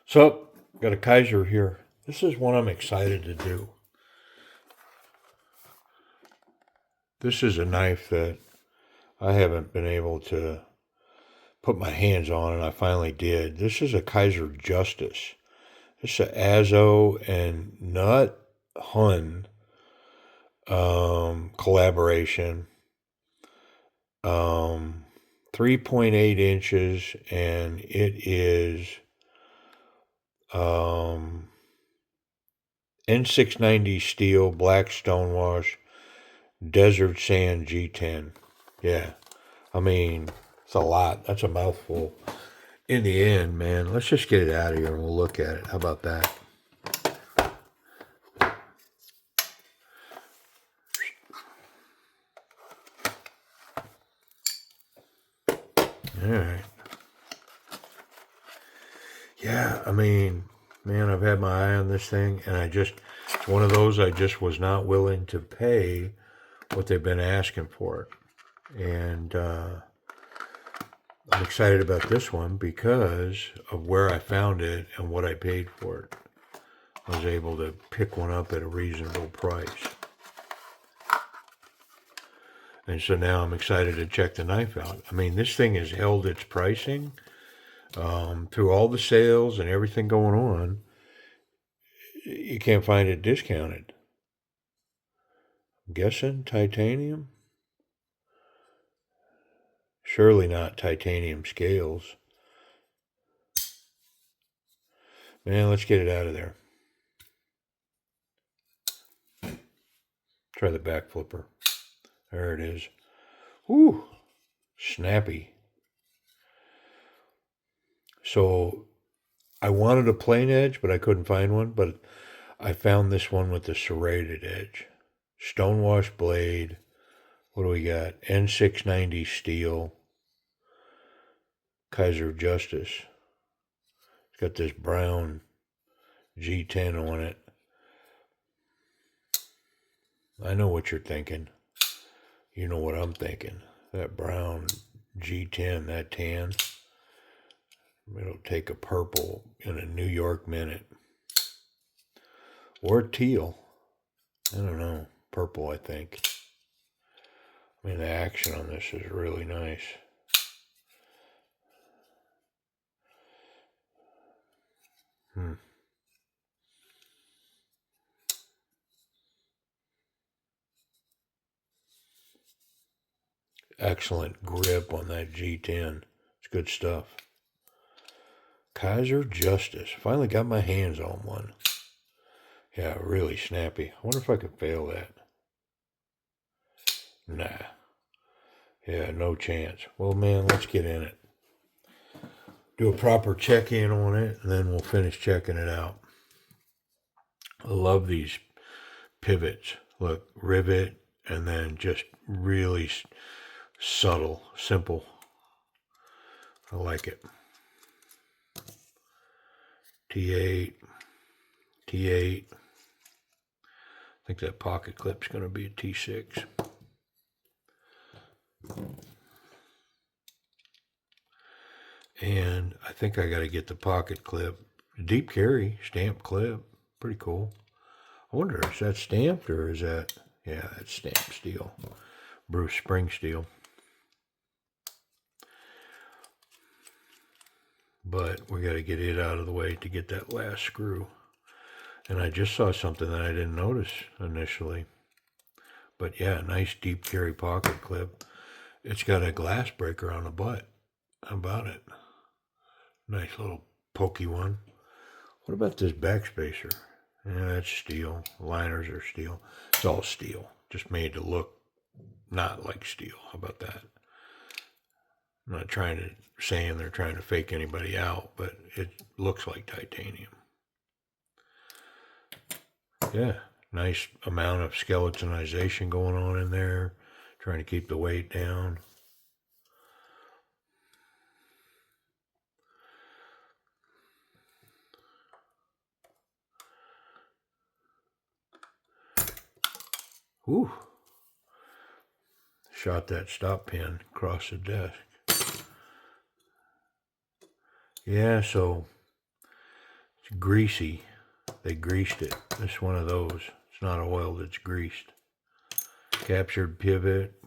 So, got a Kizer here. This is one I'm excited to do. This is a knife that I haven't been able to put my hands on, and I finally did. This is a Kizer Justice. This is a Azo and Nut Hun collaboration. 3.8 inches, and it is N690 steel, black stonewash, desert sand G10. Yeah, I mean, it's a lot. That's a mouthful. In the end, man, let's just get it out of here and we'll look at it. How about that? All right. Yeah, I mean, man, I've had my eye on this thing, and it's one of those I just was not willing to pay what they've been asking for it. And I'm excited about this one because of where I found it and what I paid for it. I was able to pick one up at a reasonable price. And so now I'm excited to check the knife out. I mean, this thing has held its pricing through all the sales and everything going on. You can't find it discounted. I'm guessing titanium? Surely not titanium scales. Man, let's get it out of there. Try the back flipper. There it is. Whew. Snappy. So I wanted a plain edge, but I couldn't find one. But I found this one with the serrated edge. Stonewash blade. What do we got? N690 steel. Kizer Justice. It's got this brown G10 on it. I know what you're thinking. You know what I'm thinking. That brown G10, that tan. It'll take a purple in a New York minute. Or teal. I don't know. Purple, I think. I mean, the action on this is really nice. Excellent grip on that G10. It's good stuff. Kizer Justice. Finally got my hands on one. Yeah, really snappy. I wonder if I could fail that. Nah. Yeah, no chance. Well, man, let's get in it. Do a proper check-in on it, and then we'll finish checking it out. I love these pivots. Look, rivet, and then just really subtle, simple. I like it. T8, T8. I think that pocket clip's going to be a T6. And I think I got to get the pocket clip. Deep carry, stamped clip. Pretty cool. I wonder, is that stamped or is that... Yeah, that's stamped steel. Bruce Spring steel. But we got to get it out of the way to get that last screw. And I just saw something that I didn't notice initially. But yeah, nice deep carry pocket clip. It's got a glass breaker on the butt. How about it? Nice little pokey one. What about this backspacer? Yeah, that's steel. Liners are steel. It's all steel. Just made to look not like steel. How about that? I'm not saying they're trying to fake anybody out, but it looks like titanium. Yeah, nice amount of skeletonization going on in there. Trying to keep the weight down. Whew. Shot that stop pin across the desk. Yeah, so it's greasy. They greased it. It's one of those. It's not oiled, it's greased. Captured pivot,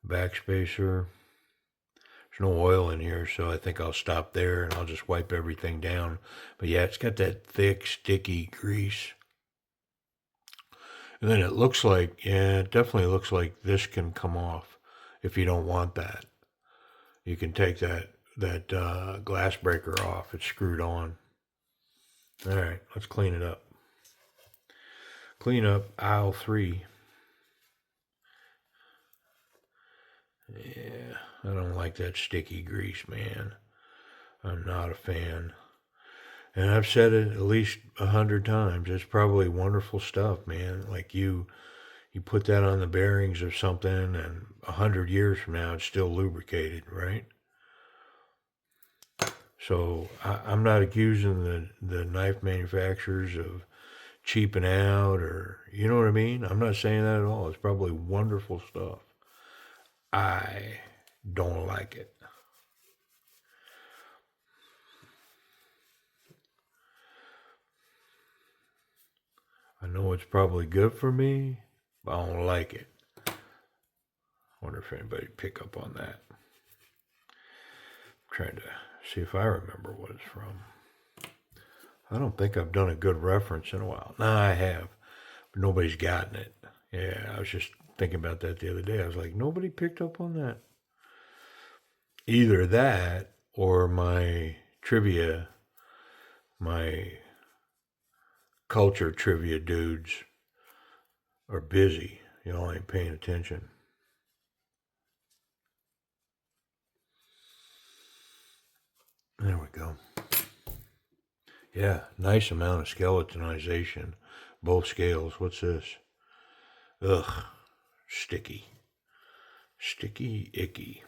backspacer. There's no oil in here, so I think I'll stop there and I'll just wipe everything down. But yeah, it's got that thick, sticky grease. And then it looks like, yeah, it definitely looks like this can come off if you don't want that. You can take that glass breaker off. It's screwed on. All right, let's clean it up. Clean up aisle 3. Yeah, I don't like that sticky grease, man. I'm not a fan. And I've said it at least 100 times. It's probably wonderful stuff, man. Like you put that on the bearings of something, and 100 years from now, it's still lubricated, right? So I'm not accusing the knife manufacturers of cheaping out, or you know what I mean. I'm not saying that at all. It's probably wonderful stuff. I don't like it. I know it's probably good for me, but I don't like it. Wonder if anybody pick up on that. I'm trying to see if I remember what it's from. I don't think I've done a good reference in a while. Nah, I have, but nobody's gotten it. Yeah, I was just thinking about that the other day. I was like, nobody picked up on that. Either that or my trivia, my culture trivia dudes are busy. You know, I ain't paying attention. There we go. Yeah, nice amount of skeletonization. Both scales. What's this? Ugh, sticky. Sticky, icky.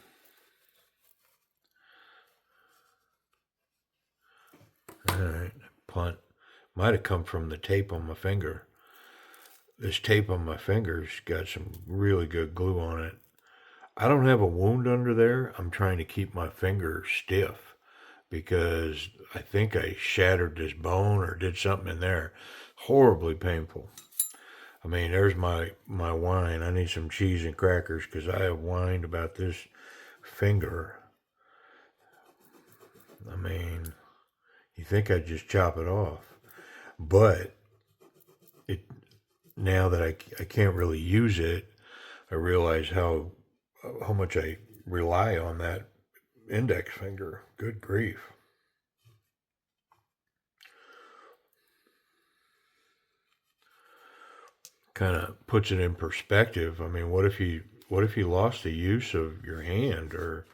All right, punt. Might have come from the tape on my finger. This tape on my finger's got some really good glue on it. I don't have a wound under there. I'm trying to keep my finger stiff because I think I shattered this bone or did something in there. Horribly painful. I mean, there's my whine. I need some cheese and crackers because I have whined about this finger. I mean, you think I'd just chop it off, but it now that I can't really use it, I realize how much I rely on that index finger. Good grief. Kind of puts it in perspective. I mean, what if you lost the use of your hand or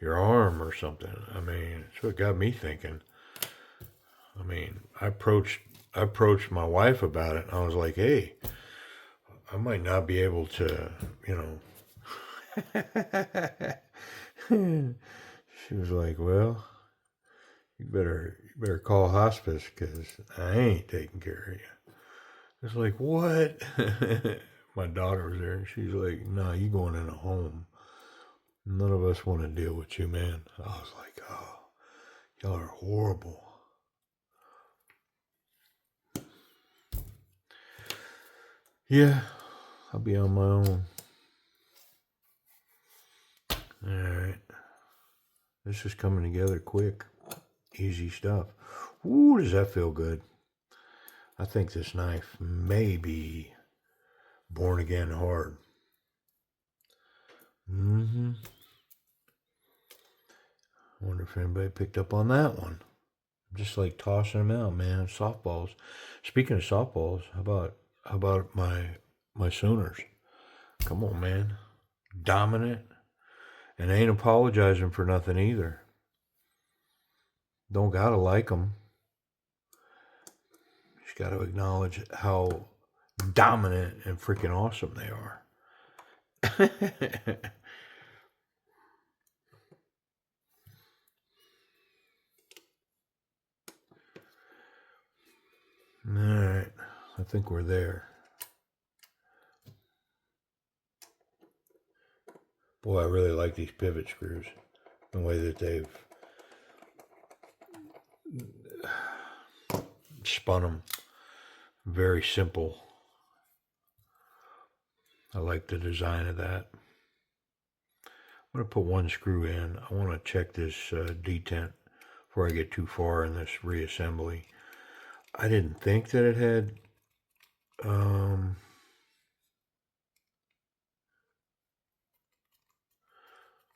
your arm or something? I mean, it's what got me thinking. I mean, I approached my wife about it, and I was like, "Hey, I might not be able to, you know." She was like, "Well, you better call hospice because I ain't taking care of you." It's like, what? My daughter was there, and she's like, "Nah, you going in a home. None of us want to deal with you, man." I was like, "Oh, y'all are horrible." Yeah, I'll be on my own. All right. This is coming together quick. Easy stuff. Ooh, does that feel good? I think this knife may be born again hard. Mm-hmm. Wonder if anybody picked up on that one. I'm just like tossing them out, man. Softballs. Speaking of softballs, how about my Sooners? Come on, man. Dominant. And ain't apologizing for nothing either. Don't gotta like them. Just gotta acknowledge how dominant and freaking awesome they are. All right, I think we're there. Boy, I really like these pivot screws. The way that they've spun them. Very simple. I like the design of that. I'm going to put one screw in. I want to check this detent before I get too far in this reassembly. I didn't think that it had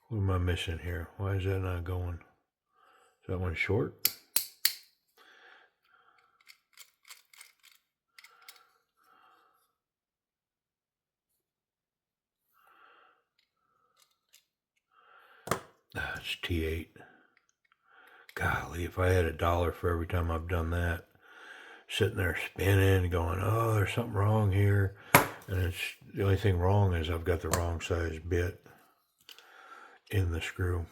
what am I missing here? Why is that not going? Is that one short? It's T8. Golly, if I had $1 for every time I've done that, sitting there spinning, going, oh, there's something wrong here. And it's the only thing wrong is I've got the wrong size bit in the screw.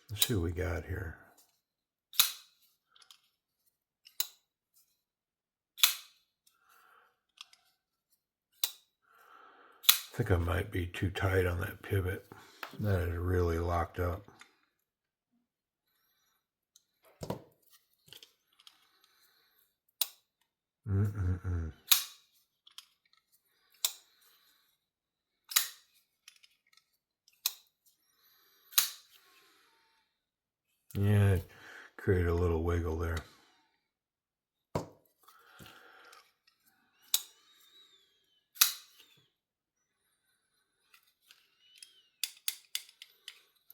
Let's see what we got here. I think I might be too tight on that pivot. That is really locked up. Yeah, create a little wiggle there.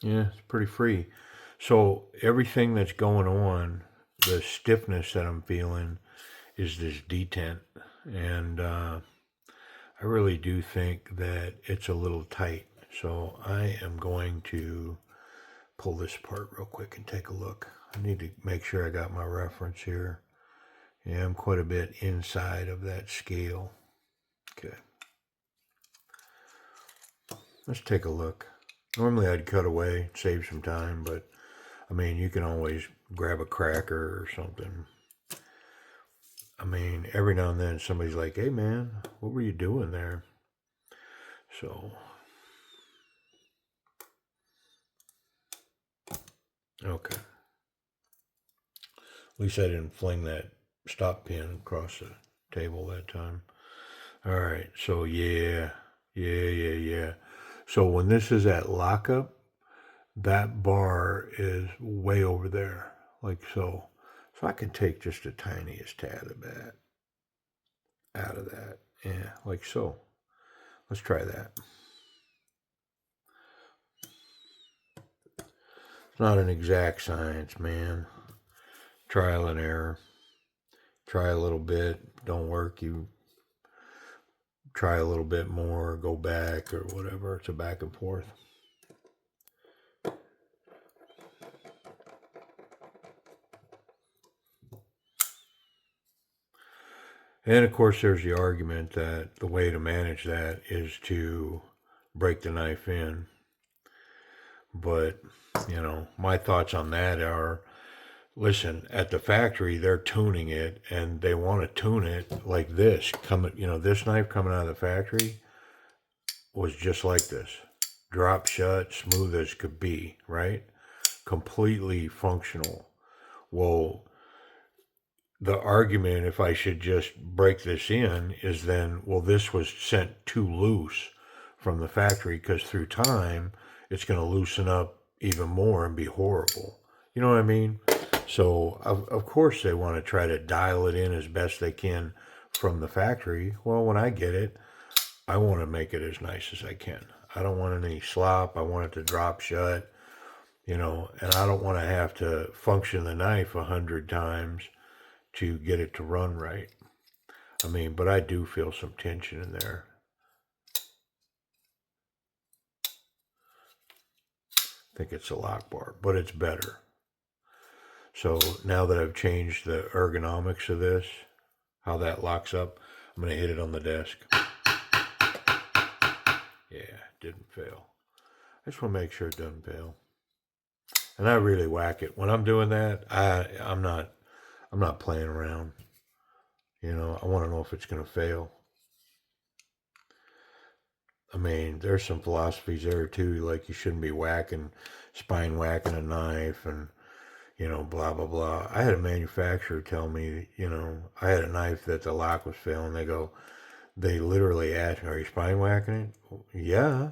Yeah, it's pretty free. So everything that's going on, the stiffness that I'm feeling is this detent. And I really do think that it's a little tight. So I am going to pull this apart real quick and take a look. I need to make sure I got my reference here. Yeah, I'm quite a bit inside of that scale. Okay. Let's take a look. Normally I'd cut away, save some time, but I mean, you can always grab a cracker or something. I mean, every now and then somebody's like, hey man, what were you doing there? So, okay. At least I didn't fling that stop pin across the table that time. All right, so yeah. So when this is at lockup, that bar is way over there, like so. So I can take just the tiniest tad of that out of that. Yeah, like so. Let's try that. It's not an exact science, man. Trial and error. Try a little bit, don't work, you try a little bit more, go back or whatever. It's a back and forth. And of course, there's the argument that the way to manage that is to break the knife in. But, you know, my thoughts on that are, listen, at the factory, they're tuning it and they want to tune it like this. This knife coming out of the factory was just like this. Drop shut, smooth as could be, right? Completely functional. Well, the argument, if I should just break this in, is then, well, this was sent too loose from the factory because through time, it's going to loosen up even more and be horrible. You know what I mean? So, of course, they want to try to dial it in as best they can from the factory. Well, when I get it, I want to make it as nice as I can. I don't want any slop. I want it to drop shut, and I don't want to have to function the knife 100 times to get it to run right. I mean, but I do feel some tension in there. I think it's a lock bar, but it's better. So now that I've changed the ergonomics of this, how that locks up, I'm going to hit it on the desk. Yeah, didn't fail. I just want to make sure it doesn't fail. And I really whack it. When I'm doing that, I'm not playing around. I want to know if it's going to fail. I mean, there's some philosophies there too, like you shouldn't be spine whacking a knife and, blah, blah, blah. I had a manufacturer tell me, I had a knife that the lock was failing. They literally asked me, are you spine whacking it? Yeah.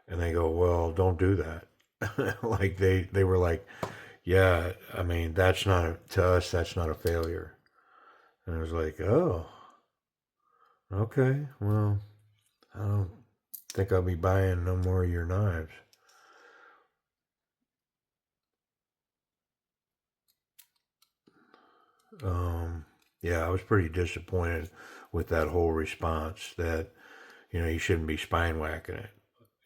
And they go, well, don't do that. Like they were like, yeah, I mean, to us, that's not a failure. And I was like, oh, okay, well, I don't think I'll be buying no more of your knives. Um, yeah, I was pretty disappointed with that whole response that, you shouldn't be spine whacking it,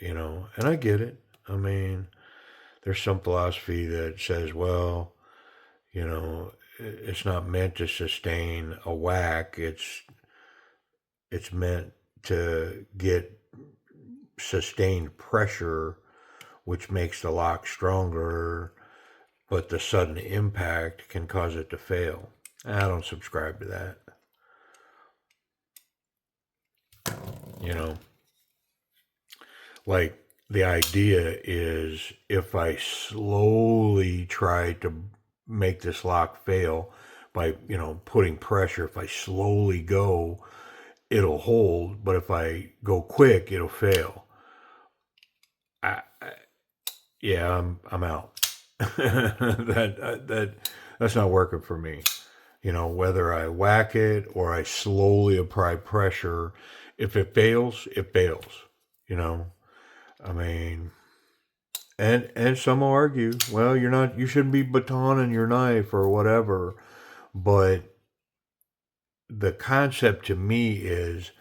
and I get it. I mean, there's some philosophy that says, well, it's not meant to sustain a whack. It's meant to get sustained pressure, which makes the lock stronger, but the sudden impact can cause it to fail. I don't subscribe to that. You know, like the idea is if I slowly try to make this lock fail by, putting pressure, if I slowly go, it'll hold, but if I go quick, it'll fail. I yeah, I'm out. That's not working for me. Whether I whack it or I slowly apply pressure, if it fails, it fails. You know, I mean, and some will argue, well, you shouldn't be batoning your knife or whatever. But the concept to me is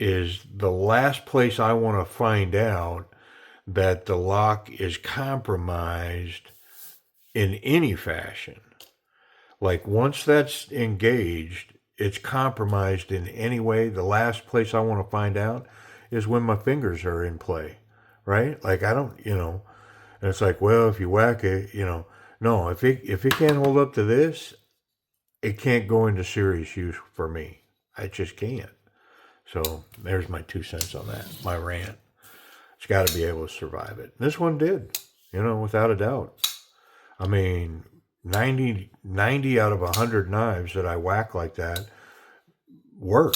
the last place I want to find out that the lock is compromised in any fashion. Like once that's engaged, it's compromised in any way. The last place I want to find out is when my fingers are in play, right? Like I don't, and it's like, well, if you whack it, no, if it can't hold up to this, it can't go into serious use for me. I just can't. So there's my 2 cents on that. My rant. It's got to be able to survive it. This one did, without a doubt. I mean, 90 out of 100 knives that I whack like that work.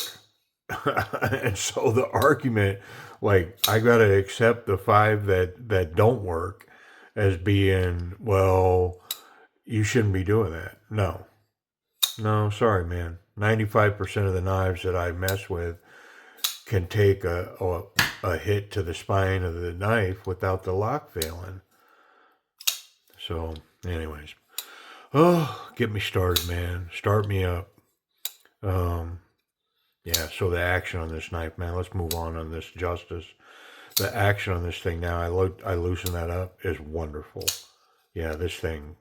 And so the argument, like, I got to accept the 5 that don't work as being, well, you shouldn't be doing that. No, sorry, man. 95% of the knives that I mess with can take a hit to the spine of the knife without the lock failing. So, anyways. Oh, get me started, man. Start me up. Yeah, so the action on this knife, man, let's move on this Justice. The action on this thing now, I loosen that up, is wonderful. Yeah, this thing.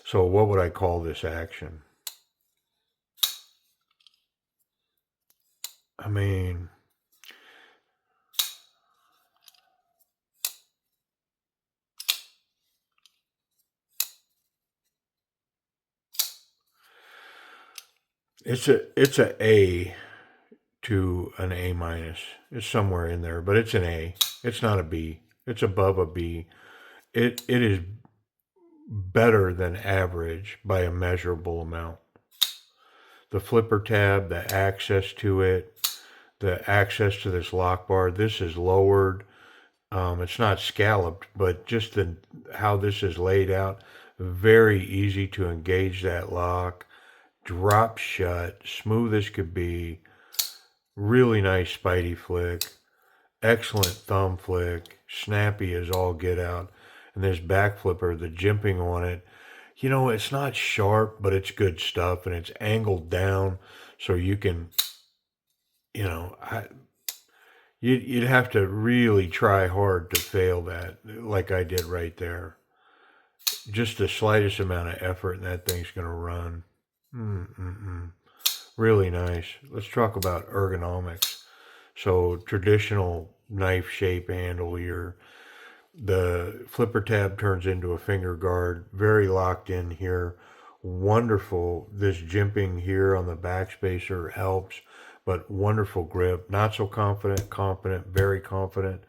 So what would I call this action? I mean, it's a A to an A minus. It's somewhere in there, but it's an A. It's not a B. It's above a B. It is better than average by a measurable amount. The flipper tab, the access to it, the access to this lock bar, this is lowered. It's not scalloped, but just how this is laid out, very easy to engage that lock. Drop shut, smooth as could be. Really nice spidey flick. Excellent thumb flick. Snappy as all get out. And this back flipper, the jimping on it, it's not sharp, but it's good stuff, and it's angled down so you can, you'd have to really try hard to fail that, like I did right there. Just the slightest amount of effort, and that thing's going to run. Really nice. Let's talk about ergonomics. So traditional knife shape handle here. The flipper tab turns into a finger guard. Very locked in here. Wonderful. This jimping here on the backspacer helps. but wonderful grip. Not so confident, confident, very confident.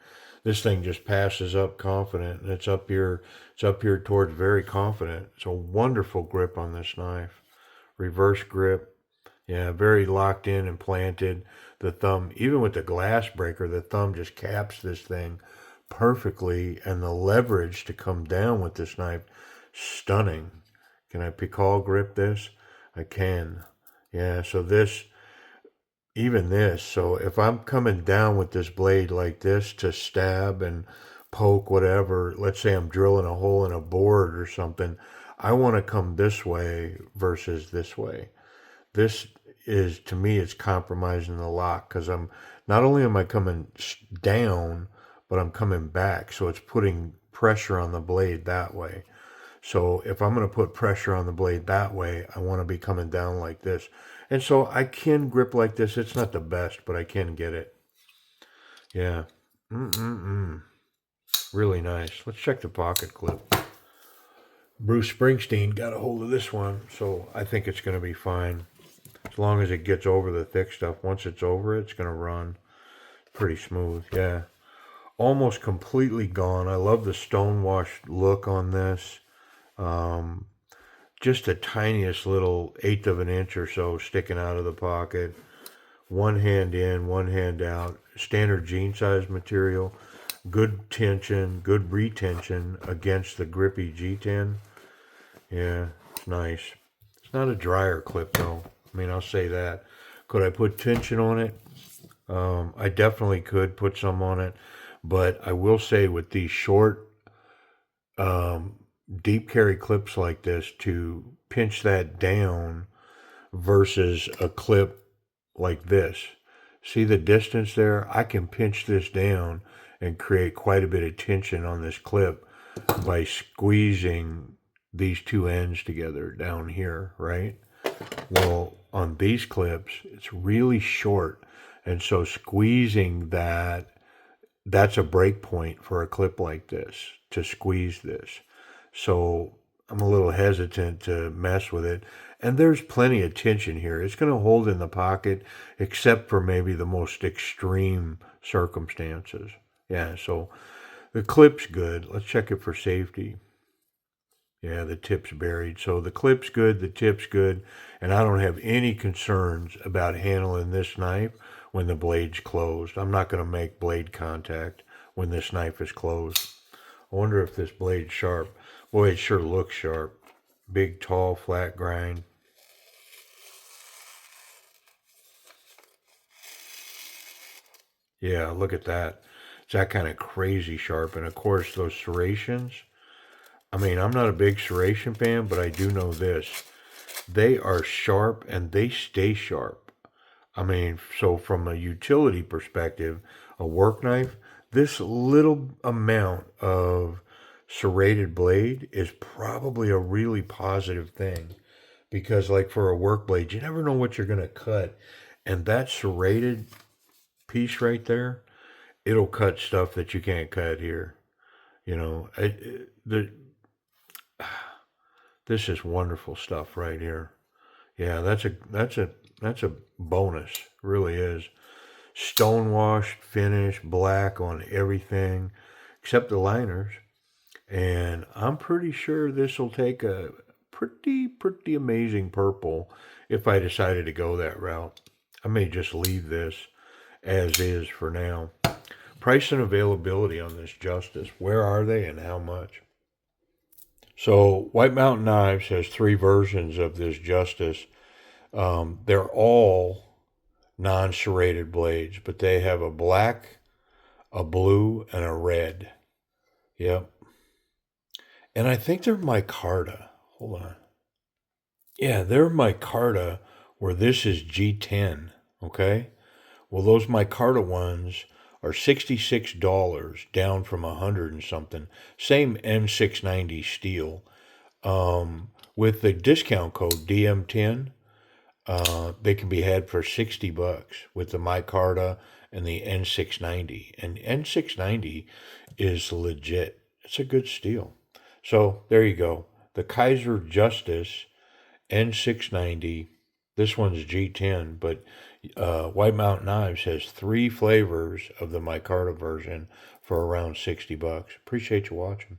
This thing just passes up confident, and it's up here. It's up here towards very confident. It's a wonderful grip on this knife. Reverse grip. Yeah, very locked in and planted. The thumb, even with the glass breaker, the thumb just caps this thing perfectly, and the leverage to come down with this knife, stunning. Can I Picot grip this? I can. Yeah, so this, even this, so if I'm coming down with this blade like this to stab and poke whatever, let's say I'm drilling a hole in a board or something, I want to come this way versus this way. This is, to me, it's compromising the lock, because I'm not only am I coming down, but I'm coming back, so it's putting pressure on the blade that way. So if I'm going to put pressure on the blade that way, I want to be coming down like this. And so I can grip like this. It's not the best, but I can get it. Yeah. Really nice. Let's check the pocket clip. Bruce Springsteen got a hold of this one, so I think it's going to be fine. As long as it gets over the thick stuff. Once it's over it, it's going to run pretty smooth. Yeah. Almost completely gone. I love the stonewashed look on this. Just the tiniest little 1/8 of an inch or so sticking out of the pocket. One hand in, one hand out. Standard jean size material. Good tension, good retention against the grippy G10. Yeah, it's nice. It's not a dryer clip though. I mean, I'll say that. Could I put tension on it? I definitely could put some on it. But I will say, with these short, deep carry clips like this, to pinch that down versus a clip like this. See the distance there? I can pinch this down and create quite a bit of tension on this clip by squeezing these two ends together down here, right? Well, on these clips, it's really short, and so squeezing that's a break point for a clip like this, to squeeze this. So I'm a little hesitant to mess with it. And there's plenty of tension here. It's going to hold in the pocket, except for maybe the most extreme circumstances. Yeah, so the clip's good. Let's check it for safety. Yeah, the tip's buried. So the clip's good, the tip's good, and I don't have any concerns about handling this knife when the blade's closed. I'm not going to make blade contact when this knife is closed. I wonder if this blade's sharp. Boy, it sure looks sharp. Big, tall, flat grind. Yeah, look at that. It's that kind of crazy sharp. And of course, those serrations. I mean, I'm not a big serration fan, but I do know this. They are sharp and they stay sharp. I mean, so from a utility perspective, a work knife, this little amount of serrated blade is probably a really positive thing, because like for a work blade, you never know what you're going to cut, and that serrated piece right there, it'll cut stuff that you can't cut here. You know, this is wonderful stuff right here. Yeah, that's a bonus. Really is. Stonewashed finish, black on everything except the liners. And I'm pretty sure this will take a pretty amazing purple if I decided to go that route. I may just leave this as is for now. Price and availability on this Justice. Where are they and how much? So White Mountain Knives has 3 versions of this Justice. They're all non-serrated blades, but they have a black, a blue, and a red. Yep. And I think they're micarta. Hold on. Yeah, they're micarta, where this is G10. Okay? Well, those micarta ones are $66, down from 100 and something. Same M690 steel. With the discount code DM10, they can be had for $60 with the micarta and the N690. And N690 is legit. It's a good steel. So there you go. The Kizer Justice N690 This one's G10, but White Mountain Knives has 3 flavors of the micarta version for around $60. Appreciate you watching.